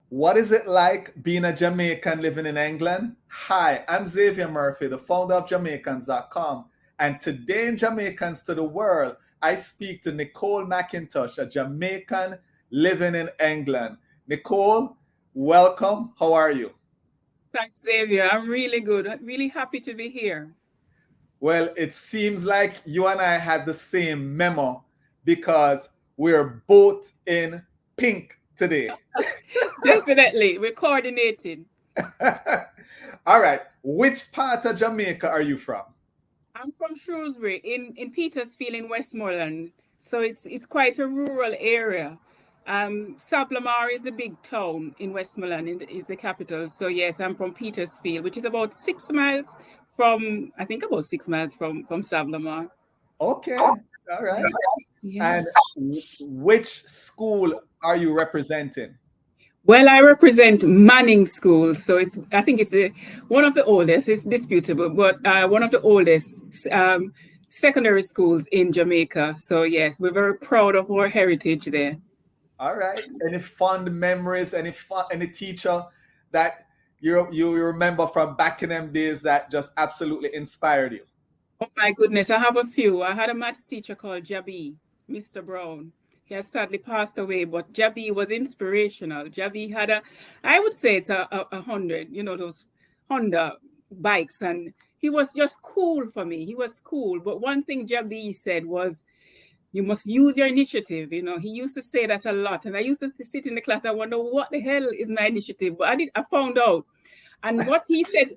What is it like being a Jamaican living in England? Hi, I'm Xavier Murphy, the founder of Jamaicans.com. And today in Jamaicans to the World, I speak to Nicole Mcintosh, a Jamaican living in England. Nicole, welcome. How are you? Thanks, Xavier. I'm really good. I'm really happy to be here. Well, it seems like you and I had the same memo because we're both in pink today. Definitely. We're coordinating. All right. Which part of Jamaica are you from? I'm from Shrewsbury in Petersfield in Westmoreland. So it's quite a rural area. Savlamar is the big town in Westmoreland. It's the capital. So yes, I'm from Petersfield, which is about 6 miles from, I think about 6 miles from Savlamar. Okay. All Yeah. right. Yeah. And which school are you representing? Well, I represent Manning School, so I think it's one of the oldest. It's disputable, but one of the oldest secondary schools in Jamaica. So yes, we're very proud of our heritage there. All right. Any fond memories? Any teacher that you remember from back in them days that just absolutely inspired you? Oh my goodness, I have a few. I had a maths teacher called Jabi, Mr. Brown. He has sadly passed away, but Jabi was inspirational. Jabi had I would say it's a hundred, those Honda bikes, and he was just cool for me. He was cool. But one thing Jabi said was, you must use your initiative. He used to say that a lot. And I used to sit in the class, I wonder what the hell is my initiative. But I found out. And what he said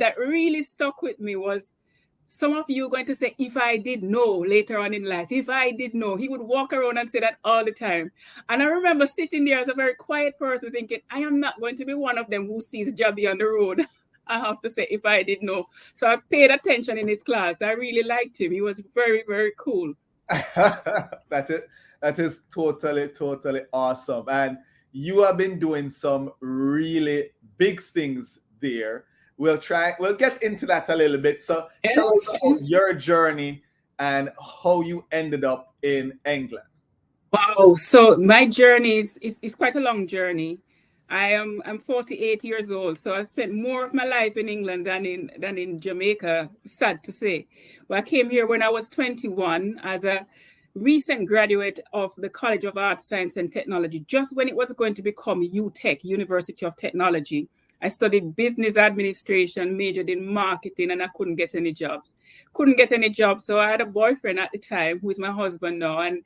that really stuck with me was, some of you are going to say, if I did know later on in life, if I did know, he would walk around and say that all the time. And I remember sitting there as a very quiet person thinking, I am not going to be one of them who sees Jabi on the road. I have to say, if I did know. So I paid attention in his class. I really liked him. He was very, very cool. that is that is totally awesome. And you have been doing some really big things there. We'll get into that a little bit. So tell us Yes. about your journey and how you ended up in England. Wow. So my journey is quite a long journey. I'm 48 years old, so I spent more of my life in England than in Jamaica, sad to say. But I came here when I was 21 as a recent graduate of the College of Arts, Science and Technology, just when it was going to become UTech, University of Technology. I studied business administration, majored in marketing, and I couldn't get any jobs. Couldn't get any jobs. So I had a boyfriend at the time, who is my husband now, and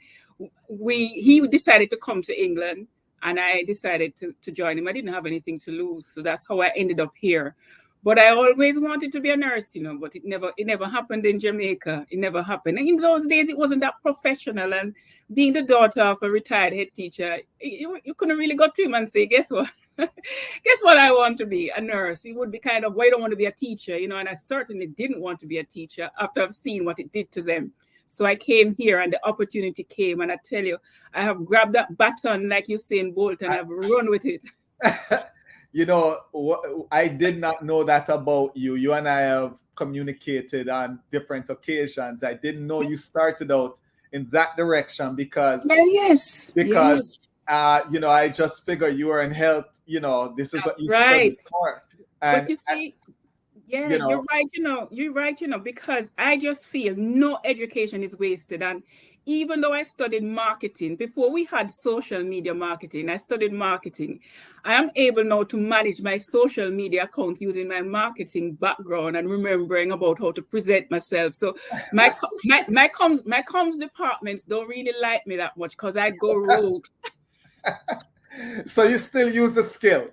he decided to come to England, and I decided to join him. I didn't have anything to lose, so that's how I ended up here. But I always wanted to be a nurse, but it never happened in Jamaica. It never happened. And in those days, it wasn't that professional. And being the daughter of a retired head teacher, you couldn't really go to him and say, guess what? Guess what? I want to be a nurse. It would be kind of, why don't want to be a teacher, and I certainly didn't want to be a teacher after I've seen what it did to them. So I came here and the opportunity came, and I tell you, I have grabbed that baton like Usain Bolt and I've run with it. I did not know that about you. You and I have communicated on different occasions. I didn't know you started out in that direction because Yeah, yes, because yes, I just figure you are in health. This is what that's you study right. for, But and you see, yeah, you you're know right. You're right. Because I just feel no education is wasted. And even though I studied marketing before we had social media marketing, I studied marketing. I am able now to manage my social media accounts using my marketing background and remembering about how to present myself. So my comms departments don't really like me that much because I go rogue. so you still use the skill.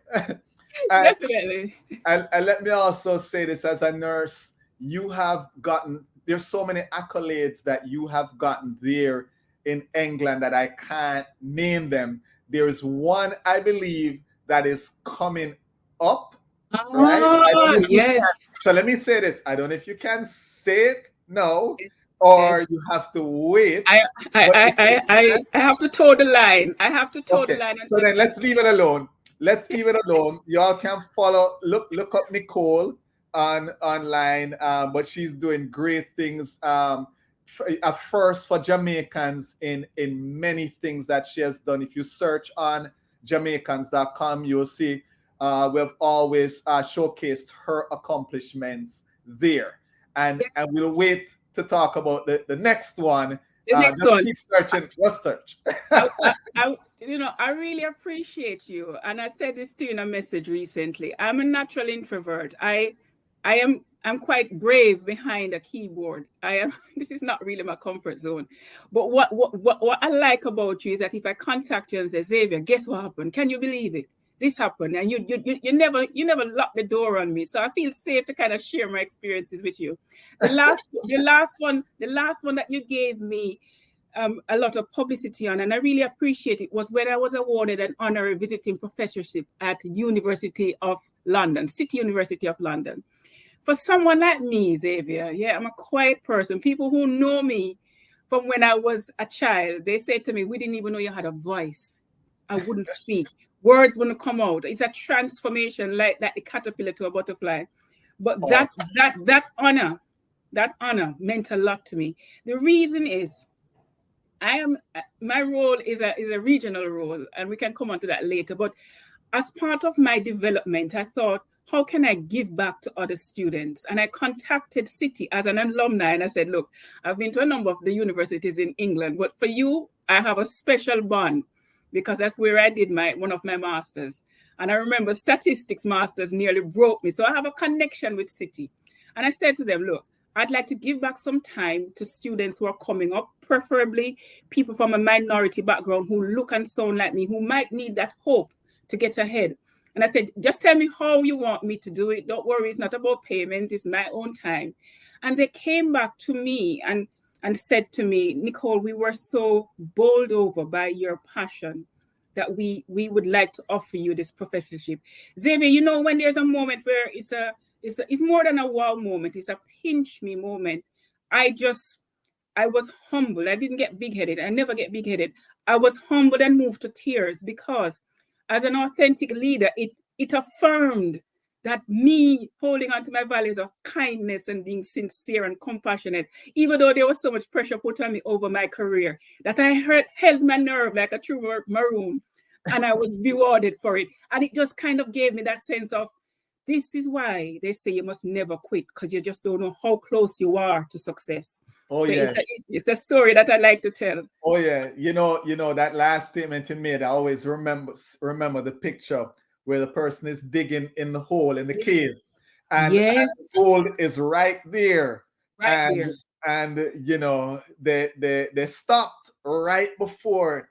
and, Definitely. and let me also say this: as a nurse, you have gotten there's so many accolades that you have gotten there in England that I can't name them. There's one I believe that is coming up, right? I don't Ah, know if you can. yes. So let me say this: I don't know if you can say it now, or Yes. you have to wait. I I But I if I you I can, I have to toe the line. I have to toe the okay. line So then and let's leave it alone. Let's leave it alone. Y'all can follow. Look up Nicole on online, but she's doing great things. A first for Jamaicans in many things that she has done. If you search on Jamaicans.com, you'll see we've always showcased her accomplishments there. And we'll wait to talk about the next one. The next just one. keep searching. Just search. I really appreciate you. And I said this to you in a message recently. I'm a natural introvert. I'm quite brave behind a keyboard. This is not really my comfort zone. But what I like about you is that if I contact you and say, Xavier, guess what happened? Can you believe it? This happened, and you never lock the door on me. So I feel safe to kind of share my experiences with you. The last one that you gave me a lot of publicity on, and I really appreciate it, was when I was awarded an honorary visiting professorship at University of London, City University of London. For someone like me, Xavier, I'm a quiet person. People who know me from when I was a child, they said to me, we didn't even know you had a voice. I wouldn't speak. Words wouldn't come out. It's a transformation like the caterpillar to a butterfly. But that honor meant a lot to me. The reason is my role is a regional role, and we can come on to that later. But as part of my development, I thought, how can I give back to other students? And I contacted City as an alumni, and I said, look, I've been to a number of the universities in England, but for you, I have a special bond because that's where I did one of my masters. And I remember statistics masters nearly broke me. So I have a connection with City. And I said to them, look, I'd like to give back some time to students who are coming up, preferably people from a minority background who look and sound like me, who might need that hope to get ahead. And I said, just tell me how you want me to do it. Don't worry, it's not about payment, it's my own time. And they came back to me and said to me, Nicole, we were so bowled over by your passion that we would like to offer you this professorship. Xavier, you know, when there's a moment where it's more than a wow moment, it's a pinch me moment. I was humbled. I didn't get big-headed. I never get big-headed. I was humbled and moved to tears because as an authentic leader, it affirmed that me holding on to my values of kindness and being sincere and compassionate, even though there was so much pressure put on me over my career, that I held my nerve like a true maroon, and I was rewarded for it. And it just kind of gave me that sense of, this is why they say you must never quit, because you just don't know how close you are to success. Oh, so yeah. It's a story that I like to tell. Oh, yeah. You know, that last statement you made, I always remember the picture where the person is digging in the hole in the cave. And, yes. And the gold is right there. There. And you know, they stopped right before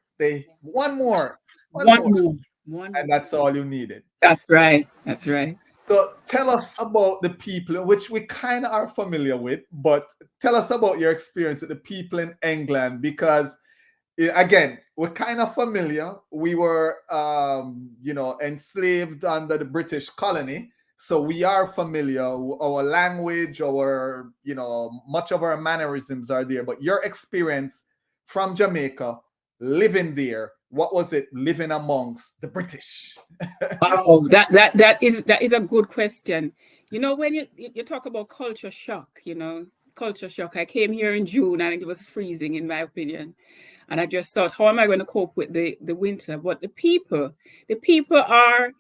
one more. And that's all you needed. That's right. That's right. So tell us about the people, which we kind of are familiar with, but tell us about your experience with the people in England, because again, we're kind of familiar. We were, enslaved under the British colony. So we are familiar. Our language, much of our mannerisms are there. But your experience from Jamaica, living there, what was it living amongst the British? Oh, that is a good question. You know, when you talk about culture shock, I came here in June and it was freezing, in my opinion. And I just thought, how am I going to cope with the winter? But the people are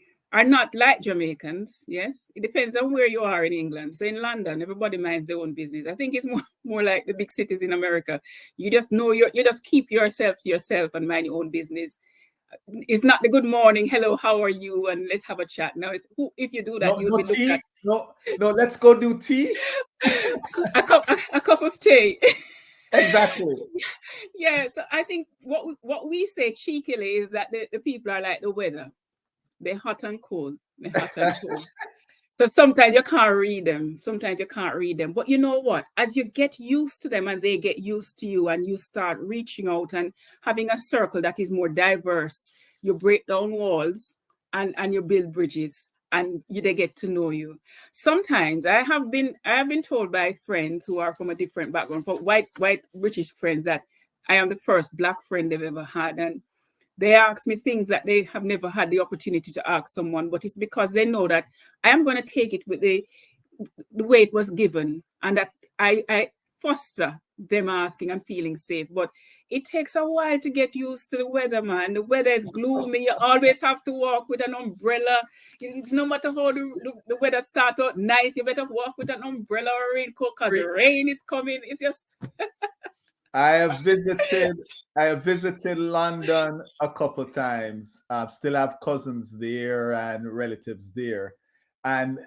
not like Jamaicans. Yes, it depends on where you are in England. So in London, everybody minds their own business. I think it's more like the big cities in America. You just know you just keep yourself to yourself and mind your own business. It's not the good morning, hello, how are you, and let's have a chat. Now, if you do that, you'll be looked at. No, let's go do tea. a cup of tea. Exactly. Yeah, so I think what we say cheekily is that the people are like the weather. They're hot and cold. So sometimes you can't read them. But you know what? As you get used to them and they get used to you and you start reaching out and having a circle that is more diverse, you break down walls and you build bridges and they get to know you. Sometimes I have been told by friends who are from a different background, from white British friends, that I am the first Black friend they've ever had. And they ask me things that they have never had the opportunity to ask someone, but it's because they know that I am going to take it with the way it was given, and that I foster them asking and feeling safe. But it takes a while to get used to the weather, man. The weather is gloomy. You always have to walk with an umbrella. It's no matter how the weather start out nice, you better walk with an umbrella or raincoat because rain is coming. It's just I have visited London a couple times. Still have cousins there and relatives there. And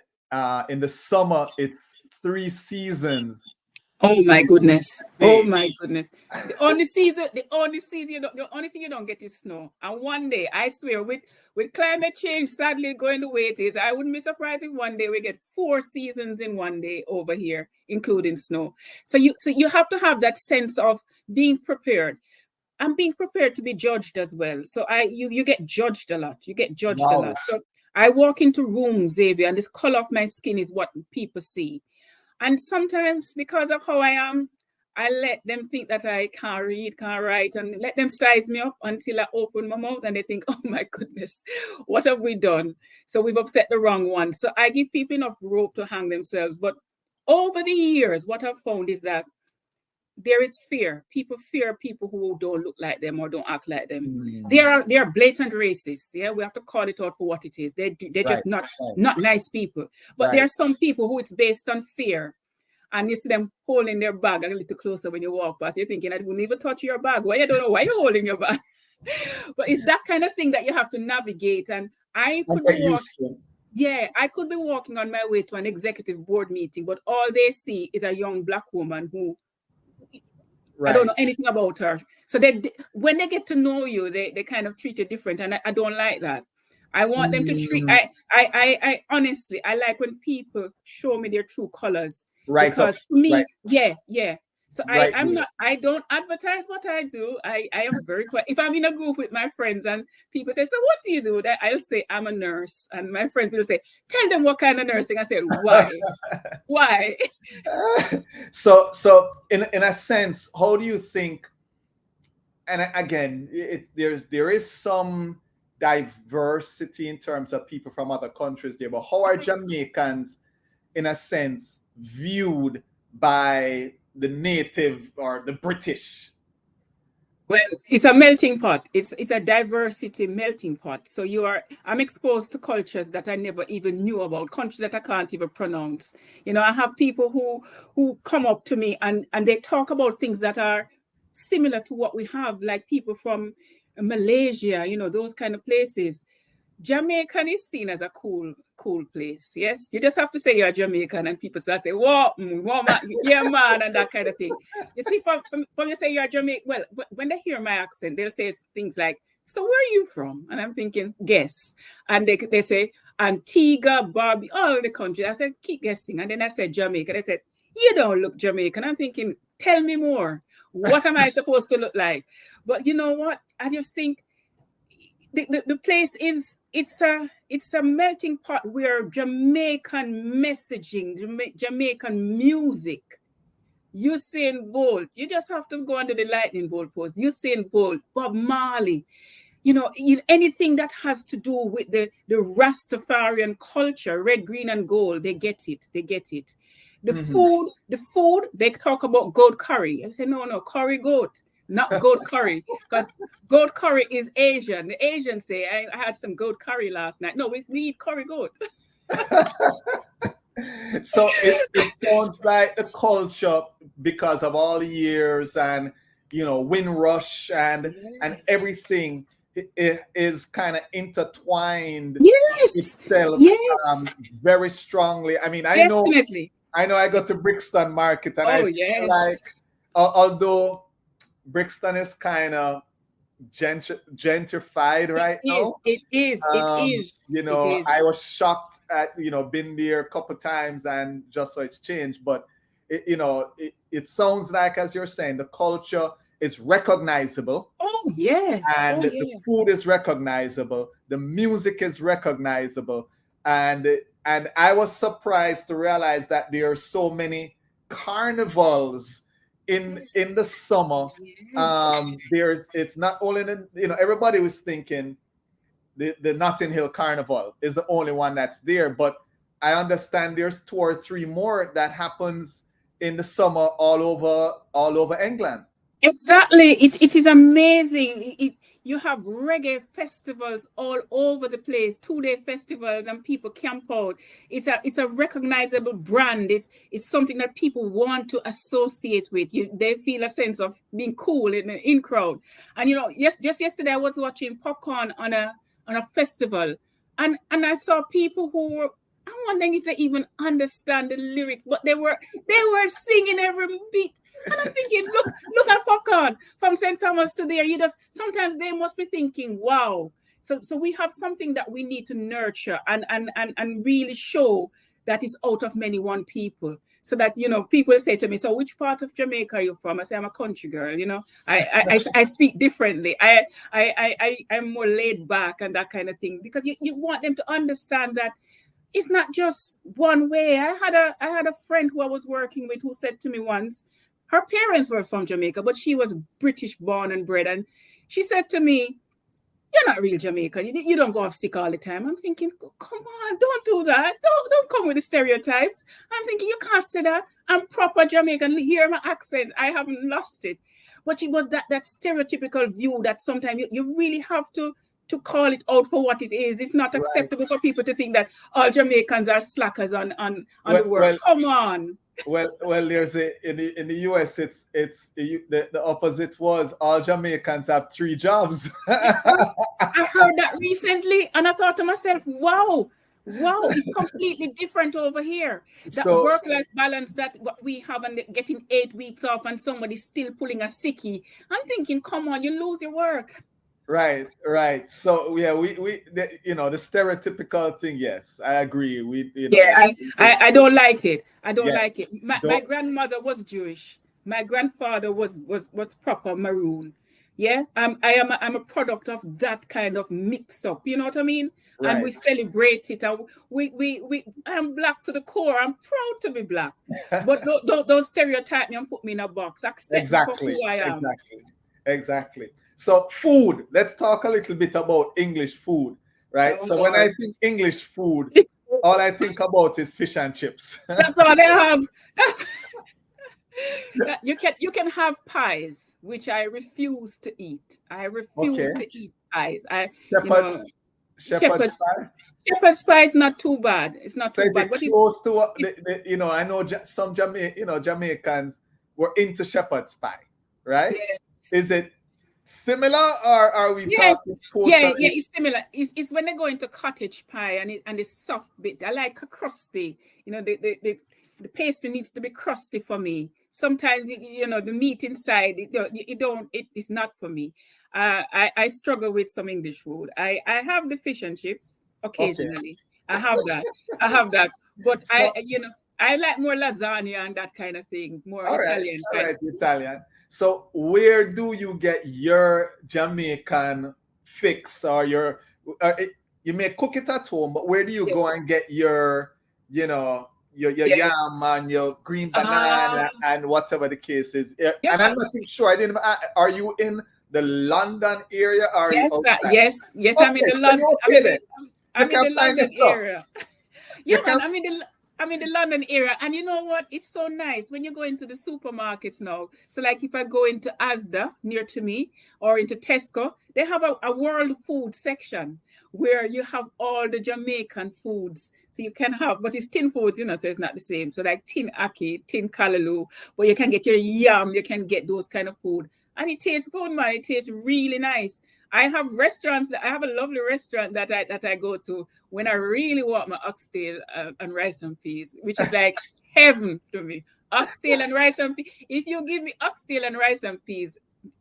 in the summer, it's 3 seasons. oh my goodness. Oh my goodness. The only season the only thing you don't get is snow. And one day, I swear, with climate change sadly going the way it is, I wouldn't be surprised if one day we get 4 seasons in one day over here, including snow. So you have to have that sense of being prepared. And being prepared to be judged as well. So you get judged a lot. You get judged a lot. So I walk into rooms, Xavier, and the color of my skin is what people see. And sometimes because of how I am, I let them think that I can't read, can't write, and let them size me up until I open my mouth and they think, oh my goodness, what have we done? So we've upset the wrong one. So I give people enough rope to hang themselves. But over the years, what I've found is that there is fear. People fear people who don't look like them or don't act like them. They are blatant racists. Yeah, we have to call it out for what it is. They're just not nice people. But there are some people who it's based on fear. And you see them holding their bag a little closer when you walk past. You're thinking, I wouldn't even touch your bag. Why you don't know why you're holding your bag? But it's that kind of thing that you have to navigate. And I could be walking on my way to an executive board meeting, but all they see is a young Black woman who I don't know anything about her. So when they get to know you, they kind of treat you different. And I don't like that. I want them to treat, I honestly, I like when people show me their true colors. Right. Because to me, yeah. So I don't advertise what I do. I am very quiet. If I'm in a group with my friends and people say, so what do you do? I'll say, I'm a nurse. And my friends will say, tell them what kind of nursing. I said, why? Why? So in a sense, how do you think, and again, there is some diversity in terms of people from other countries there, but how are Jamaicans, in a sense, viewed by the native or the British? Well, it's a melting pot. It's a diversity melting pot. So I'm exposed to cultures that I never even knew about, countries that I can't even pronounce. You know, I have people who come up to me and they talk about things that are similar to what we have, like people from Malaysia, you know, those kind of places. Jamaican is seen as a cool place. Yes, you just have to say you're Jamaican, and people start say, "What, man, yeah, man," and that kind of thing. You see, from you say you're Jamaican, well, when they hear my accent, they'll say things like, "So where are you from?" And I'm thinking, "Guess," and they say Antigua, Barbie, all the country. I said, "Keep guessing," and then I said Jamaica. They said, "You don't look Jamaican." I'm thinking, "Tell me more. What am I supposed to look like?" But you know what? I just think the place is. It's a melting pot where Jamaican messaging, Jamaican music, Usain Bolt, you just have to go under the lightning bolt post. Usain Bolt, Bob Marley, you know, anything that has to do with the Rastafarian culture, red, green, and gold, they get it. The food, they talk about goat curry. I say, no, curry goat. Not goat curry, because goat curry is Asian. The Asians say, I had some goat curry last night. No, we eat curry goat. So it sounds like the culture, because of all the years and, you know, Windrush and everything, it is kind of intertwined itself very strongly. I mean, I know I go to Brixton Market and I feel like, although Brixton is kind of gentrified right now. It is. You know, I was shocked at, you know, been there a couple times and just so it's changed. But, it sounds like, as you're saying, the culture is recognizable. Oh, yeah. And the food is recognizable. The music is recognizable. And I was surprised to realize that there are so many carnivals in the summer. It's not only everybody was thinking the Notting Hill Carnival is the only one that's there, but I understand there's 2 or 3 more that happens in the summer all over England. Exactly. It is amazing. You have reggae festivals all over the place, 2-day festivals, and people camp out. It's a recognizable brand. It's something that people want to associate with. They feel a sense of being cool in crowd. And yes, just yesterday I was watching Popcorn on a festival, and I saw people who were. I'm wondering if they even understand the lyrics, but they were singing every beat. And I'm thinking, look at Popcorn from St. Thomas to there. You just sometimes they must be thinking, wow. So we have something that we need to nurture and really show that is out of many one people. So that people say to me, so which part of Jamaica are you from? I say I'm a country girl. I speak differently. I'm more laid back and that kind of thing, because you want them to understand that it's not just one way. I had a friend who I was working with who said to me once, her parents were from Jamaica, but she was British born and bred. And she said to me, you're not real Jamaican. You don't go off sick all the time. I'm thinking, come on, don't do that. Don't come with the stereotypes. I'm thinking, you can't say that. I'm proper Jamaican. Hear my accent. I haven't lost it. But it was that stereotypical view that sometimes you really have to call it out for what it is. It's not Right. acceptable for people to think that all Jamaicans are slackers on Well, the world. well, Come on. well. There's in the US, it's the opposite was all Jamaicans have 3 jobs. I heard that recently, and I thought to myself, wow, it's completely different over here. That So work-life balance that what we have, and getting 8 weeks off, and somebody's still pulling a sickie. I'm thinking, come on, you lose your work. right. So yeah, the stereotypical thing. Yes, I agree. Yeah, I It's don't like it. I don't yeah. like it. My Don't grandmother was Jewish. My grandfather was proper maroon. Yeah, I'm a product of that kind of mix up. You know what I mean? And right. we celebrate it. And we I'm black to the core. I'm proud to be black. But don't stereotype me and put me in a box. Accept me for Exactly, who I am. exactly, exactly. So food. Let's talk a little bit about English food, right? Oh So when I Lord. think English food, all I think about is fish and chips. That's all they have. That's you can have pies, which I refuse to eat. I Okay. refuse to eat pies. You know, Shepherd's shepherd's shepherd's pie. shepherd's pie is not too bad. It's not So too is bad. it But close to what it's I know some Jamaicans were into shepherd's pie, right? yes. Is it similar, or are we Yes, talking yeah, totally it's similar. It's when they go into cottage pie and the soft bit. I like a crusty. The pastry needs to be crusty for me. Sometimes the meat inside it's not for me. I struggle with some English food. I have the fish and chips okay? occasionally. I have that. I have that. But So I like more lasagna and that kind of thing, more all right, Italian all kind right, of food. Italian. So where do you get your Jamaican fix, or you may cook it at home, but where do you Yes. go and get your Yes. yam and your green Ah, banana and whatever the case is? And I'm yeah. not too sure. I didn't. Are you in the London area, or are you Yes, outside? yes. I'm in Okay, the so London. you okay then? You I'm in can the find the London stuff. area. Yeah, You can. man. I'm in the London area, and you know what? It's so nice when you go into the supermarkets now. So, like, if I go into Asda near to me or into Tesco, they have a world food section where you have all the Jamaican foods. So you can have, but it's tin foods, so it's not the same. So like tin ackee, tin callaloo, but you can get your yam, you can get those kind of food, and it tastes good, man. It tastes really nice. I have restaurants. I have a lovely restaurant that I go to when I really want my oxtail and rice and peas, which is like heaven to me. Oxtail and rice and peas. If you give me oxtail and rice and peas,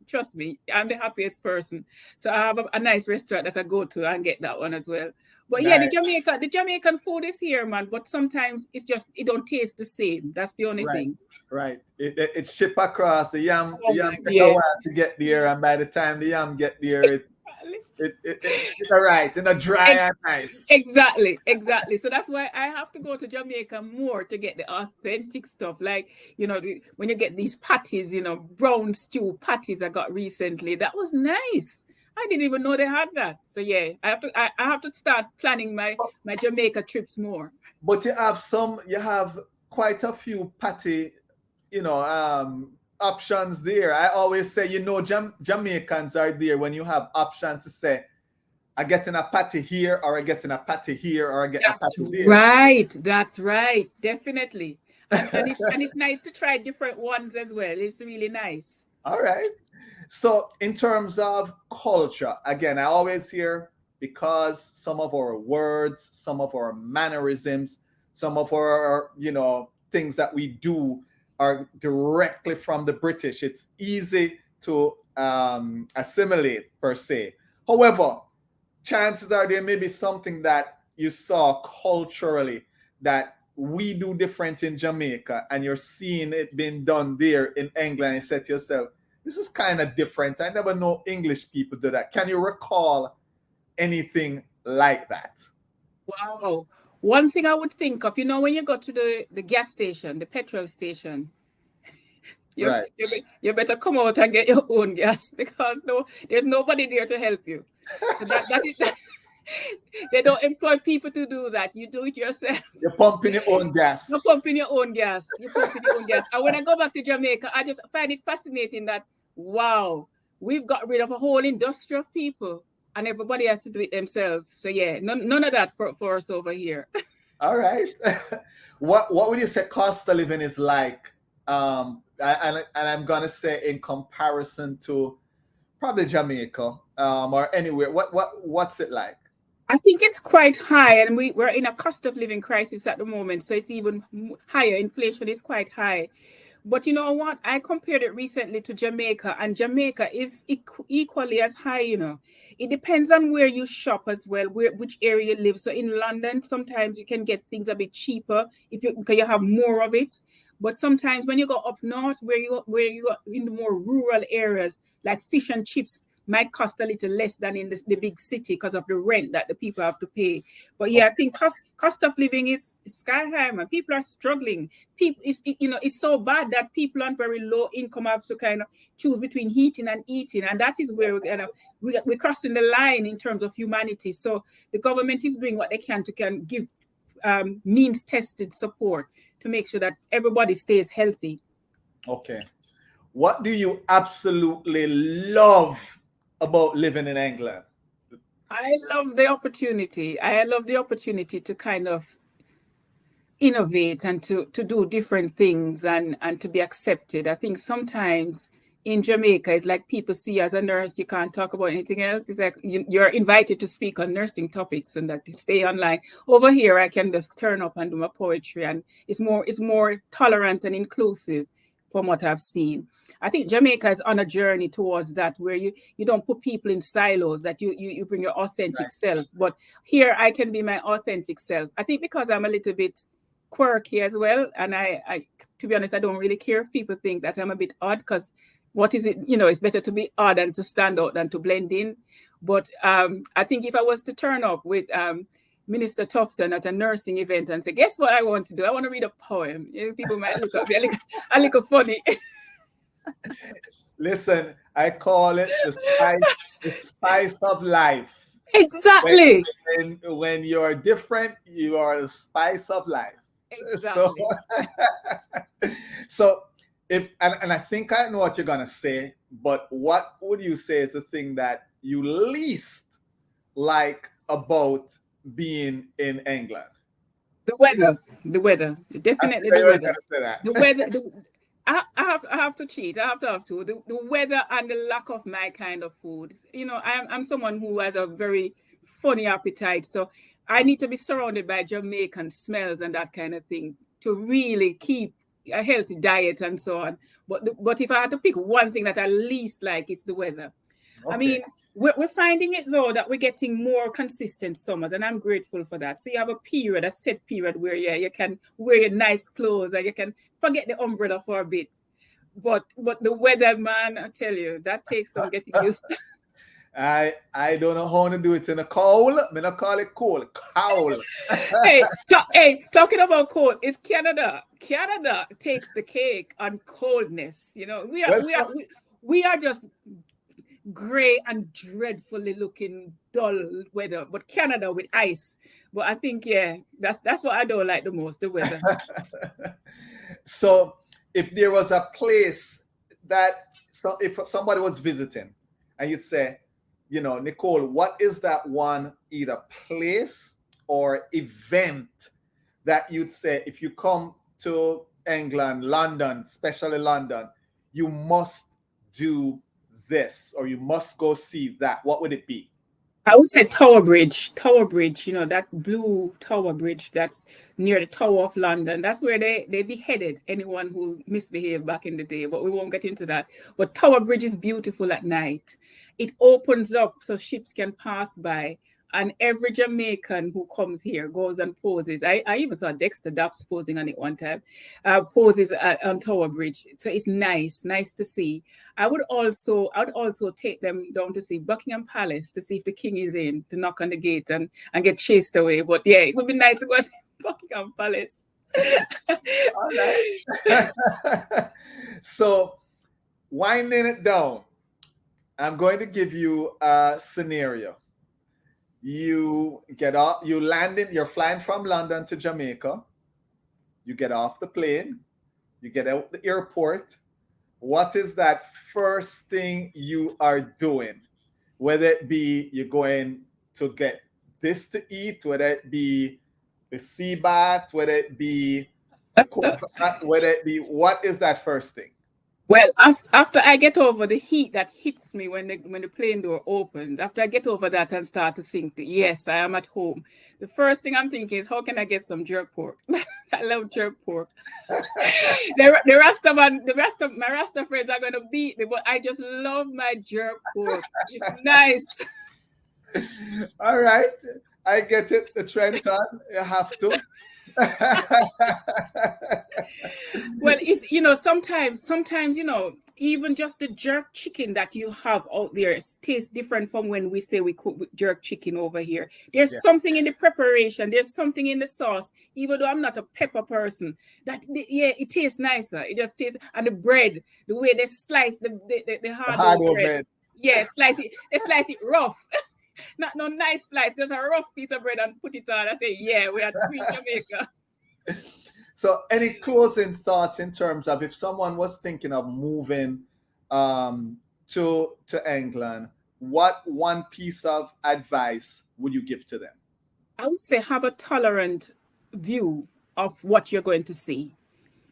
trust me, I'm the happiest person. So I have a nice restaurant that I go to and get that one as well. But yeah, Nice. the Jamaican food is here, man. But sometimes it don't taste the same. That's the only Right, thing. right. It ship across the yam. The Oh yam my, take a yes. while to get there, and by the time the yam get there, it's all right. It's not dry and nice. Exactly. So that's why I have to go to Jamaica more to get the authentic stuff. Like, when you get these patties, brown stew patties I got recently, that was nice. I didn't even know they had that. So yeah, I have to start planning my Jamaica trips more. But you have quite a few patty, you know, um, options there. I always say, Jamaicans are there when you have options to say, I get in a patty here, or I get in a patty here, or I get in a That's patty there. right. That's right. Definitely. And it's nice to try different ones as well. It's really nice. All right. So, in terms of culture, again, I always hear, because some of our words, some of our mannerisms, some of our, things that we do are directly from the British. It's easy to assimilate, per se. However, chances are there may be something that you saw culturally that we do different in Jamaica, and you're seeing it being done there in England. You said to yourself, this is kind of different. I never know English people do that. Can you recall anything like that? Wow. One thing I would think of, when you go to the gas station, the petrol station, you, Right. you better come out and get your own gas, because there's nobody there to help you. So that is they don't employ people to do that. You do it yourself. You're pumping your own gas. You're pumping your own gas. You're pumping your own gas. And when I go back to Jamaica, I just find it fascinating that, wow, we've got rid of a whole industry of people, and everybody has to do it themselves. So yeah, none of that for us over here. All right. What would you say cost of living is like? And I'm gonna say in comparison to probably Jamaica, or anywhere. What's it like? I think it's quite high, and we're in a cost of living crisis at the moment, so it's even higher. Inflation is quite high. But you know what? I compared it recently to Jamaica, and Jamaica is equally as high. It depends on where you shop as well, which area you live. So in London, sometimes you can get things a bit cheaper because you have more of it. But sometimes when you go up north, where you are in the more rural areas, like fish and chips might cost a little less than in the big city because of the rent that the people have to pay. But yeah, I think cost of living is sky high, man. People are struggling. It's so bad that people on very low income have to kind of choose between heating and eating, and that is where we're crossing the line in terms of humanity. So the government is doing what they can to give means tested support to make sure that everybody stays healthy. Okay. What do you absolutely love about living in England? I love the opportunity. I love the opportunity to kind of innovate and to do different things and to be accepted. I think sometimes in Jamaica, it's like people see you as a nurse, you can't talk about anything else. It's like you're invited to speak on nursing topics and that to stay online. Over here, I can just turn up and do my poetry, and it's more tolerant and inclusive from what I've seen. I think Jamaica is on a journey towards that, where you don't put people in silos, that you bring your authentic self. But here I can be my authentic self. I think because I'm a little bit quirky as well, and I to be honest, I don't really care if people think that I'm a bit odd, because what is it? It's better to be odd and to stand out than to blend in. But I think if I was to turn up with Minister Tufton at a nursing event and say, guess what I want to do? I want to read a poem. People might look at me a little funny. Listen, I call it the spice of life. Exactly. When you're different, you are the spice of life. Exactly. So if and I think I know what you're gonna say, but what would you say is the thing that you least like about being in England? The weather, definitely the weather. The weather. I have to cheat. I have to. The weather and the lack of my kind of food. I'm someone who has a very funny appetite, so I need to be surrounded by Jamaican smells and that kind of thing to really keep a healthy diet and so on. But if I had to pick one thing that I least like, it's the weather. Okay. I mean, we're finding it though that we're getting more consistent summers, and I'm grateful for that. So you have a set period where you can wear your nice clothes and you can forget the umbrella for a bit. But the weather, man, I tell you, that takes some getting used to. I don't know how to do it in a cold. I'm gonna call it cold. Cold. hey, talking about cold, it's Canada. Canada takes the cake on coldness. We are just gray and dreadfully looking dull weather, but Canada with ice. But I think that's what I don't like the most, the weather. So if there was a place that, so if somebody was visiting and you'd say, you know, Nicole, what is that one either place or event that you'd say if you come to England, London, especially London, you must do this or you must go see that? What would it be? I would say Tower Bridge. Tower Bridge, you know, that blue Tower Bridge that's near the Tower of London. That's where they beheaded anyone who misbehaved back in the day, but we won't get into that. But Tower Bridge is beautiful at night. It opens up so ships can pass by. And every Jamaican who comes here goes and poses. I even saw Dexter Daps posing on it one time, poses on Tower Bridge. So it's nice to see. I would also take them down to see Buckingham Palace to see if the king is in, to knock on the gate and get chased away. But yeah, it would be nice to go see Buckingham Palace. All right. So, winding it down, I'm going to give you a scenario. You get off, you're flying from London to Jamaica. You get off the plane, you get out the airport. What is that first thing you are doing? Whether it be you're going to get this to eat, whether it be the sea bath, whether it be what is that first thing? Well, after I get over the heat that hits me when the plane door opens, after I get over that and start to think, yes, I am at home, the first thing I'm thinking is, how can I get some jerk pork? I love jerk pork. The rest of my Rasta friends are going to beat me, but I just love my jerk pork. It's nice. All right. I get it. The Trenton, you have to. Well, if you know, sometimes you know, even just the jerk chicken that you have out there tastes different from when we say we cook jerk chicken over here. There's something in the preparation, there's something in the sauce. Even though I'm not a pepper person, it tastes nicer. It just tastes, and the bread, the way they slice the hard bread. Yeah, they slice it rough. Not no nice slice, just a rough piece of bread and put it on. I say, yeah, we are Queen Jamaica. So, any closing thoughts in terms of if someone was thinking of moving to England, what one piece of advice would you give to them? I would say have a tolerant view of what you're going to see,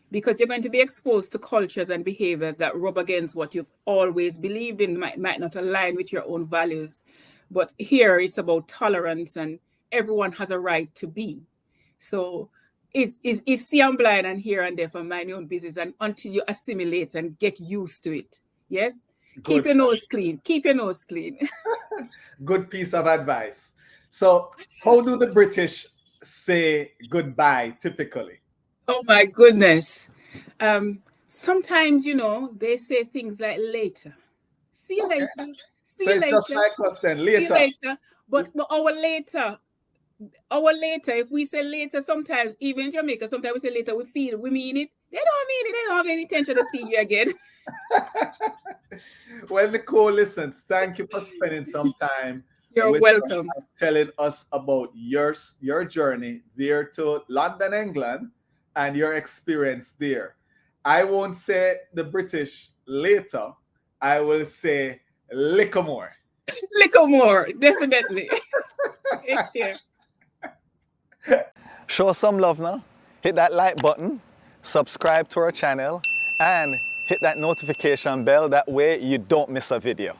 because you're going to be exposed to cultures and behaviors that rub against what you've always believed in, might not align with your own values. But here it's about tolerance, and everyone has a right to be. So is see I'm blind and here and there for my own business, and until you assimilate and get used to it. Yes? Good. Keep your nose clean. Keep your nose clean. Good piece of advice. So how do the British say goodbye typically? Oh my goodness. Sometimes, you know, they say things like later. See you later. See you later. Just like us then, later. See you later. But our later, if we say later, sometimes, even in Jamaica, sometimes we say later, we mean it. They don't mean it. They don't have any intention to see you again. Well, Nicole, listen, thank you for spending some time. You're welcome. Telling us about your journey there to London, England, and your experience there. I won't say the British later. I will say liquor more. Liquor more, definitely. Show some love now. Hit that like button, subscribe to our channel, and hit that notification bell. That way you don't miss a video.